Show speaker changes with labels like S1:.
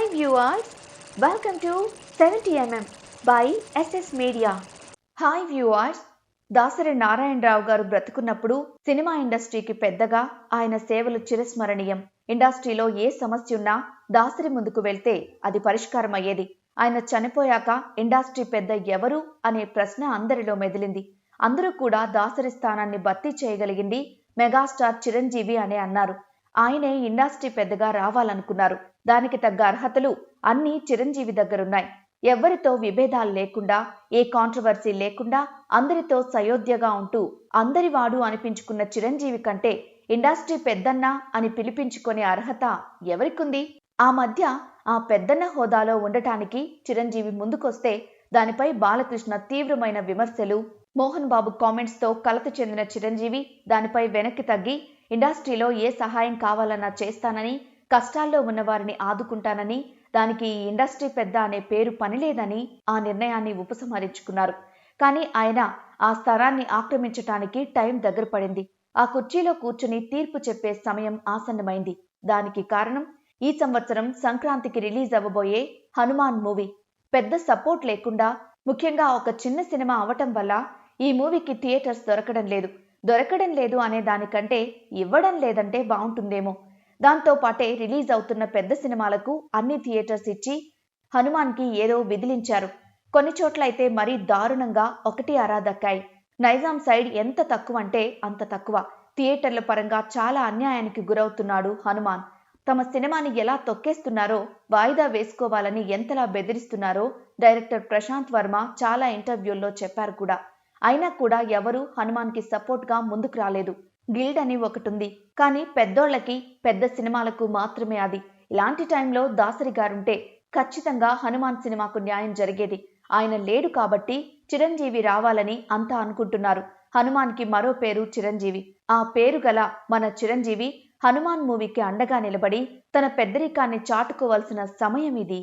S1: Hi viewers, welcome to 70mm by SS Media. Hi viewers, Dasari Narayana Rao గారు బ్రతుకున్నప్పుడు cinema ఇండస్ట్రీకి పెద్దగా ఆయన సేవలు చిరస్మరణీయం. ఇండస్ట్రీలో ఏ సమస్య ఉన్నా దాసరి ముందుకు వెళ్తే అది పరిష్కారం అయ్యేది. ఆయన చనిపోయాక ఇండస్ట్రీ పెద్ద ఎవరు అనే ప్రశ్న అందరిలో మెదిలింది. అందరూ కూడా దాసరి స్థానాన్ని భర్తీ చేయగలిగింది మెగాస్టార్ చిరంజీవి అనే అన్నారు. ఆయనే ఇండస్ట్రీ పెద్దగా రావాలనుకున్నారు. దానికి తగ్గ అర్హతలు అన్నీ చిరంజీవి దగ్గరున్నాయి. ఎవ్వరితో విభేదాలు లేకుండా, ఏ కాంట్రవర్సీ లేకుండా అందరితో సయోధ్యగా ఉంటూ అందరివాడు అనిపించుకున్న చిరంజీవి కంటే ఇండస్ట్రీ పెద్దన్న అని పిలిపించుకునే అర్హత ఎవరికుంది? ఆ మధ్య ఆ పెద్దన్న హోదాలో ఉండటానికి చిరంజీవి ముందుకొస్తే దానిపై బాలకృష్ణ తీవ్రమైన విమర్శలు, మోహన్ బాబు కామెంట్స్ తో కలత చెందిన చిరంజీవి దానిపై వెనక్కి తగ్గి ఇండస్ట్రీలో ఏ సహాయం కావాలన్నా చేస్తానని, కష్టాల్లో ఉన్న వారిని ఆదుకుంటానని, దానికి ఈ ఇండస్ట్రీ పెద్ద అనే పేరు పనిలేదని ఆ నిర్ణయాన్ని ఉపసంహరించుకున్నారు. కానీ ఆయన ఆ స్థానాన్ని ఆక్రమించటానికి టైం దగ్గర పడింది. ఆ కుర్చీలో కూర్చుని తీర్పు చెప్పే సమయం ఆసన్నమైంది. దానికి కారణం ఈ సంవత్సరం సంక్రాంతికి రిలీజ్ అవ్వబోయే హనుమాన్ మూవీ. పెద్ద సపోర్ట్ లేకుండా, ముఖ్యంగా ఒక చిన్న సినిమా అవటం వల్ల ఈ మూవీకి థియేటర్స్ దొరకడం లేదు అనే దానికంటే ఇవ్వడం లేదంటే బాగుంటుందేమో. దాంతో పాటే రిలీజ్ అవుతున్న పెద్ద సినిమాలకు అన్ని థియేటర్స్ ఇచ్చి హనుమాన్కి ఏదో విదిలించారు. కొన్ని చోట్లయితే మరీ దారుణంగా 1-6 దక్కాయి. నైజాం సైడ్ ఎంత తక్కువ అంటే అంత తక్కువ. థియేటర్ల పరంగా చాలా అన్యాయానికి గురవుతున్నాడు హనుమాన్. తమ సినిమాని ఎలా తొక్కేస్తున్నారో, వాయిదా వేసుకోవాలని ఎంతలా బెదిరిస్తున్నారో డైరెక్టర్ ప్రశాంత్ వర్మ చాలా ఇంటర్వ్యూల్లో చెప్పారు కూడా. అయినా కూడా ఎవరూ హనుమాన్కి సపోర్ట్గా ముందుకు రాలేదు. గిల్డ్ అని ఒకటుంది, కానీ పెద్దోళ్లకి, పెద్ద సినిమాలకు మాత్రమే అది. ఇలాంటి టైంలో దాసరి గారుంటే ఖచ్చితంగా హనుమాన్ సినిమాకు న్యాయం జరిగేది. ఆయన లేడు కాబట్టి చిరంజీవి రావాలని అంతా అనుకుంటున్నారు. హనుమాన్కి మరో పేరు చిరంజీవి. ఆ పేరు గల మన చిరంజీవి హనుమాన్ మూవీకి అండగా నిలబడి తన పెద్దరికాన్ని చాటుకోవాల్సిన సమయం ఇది.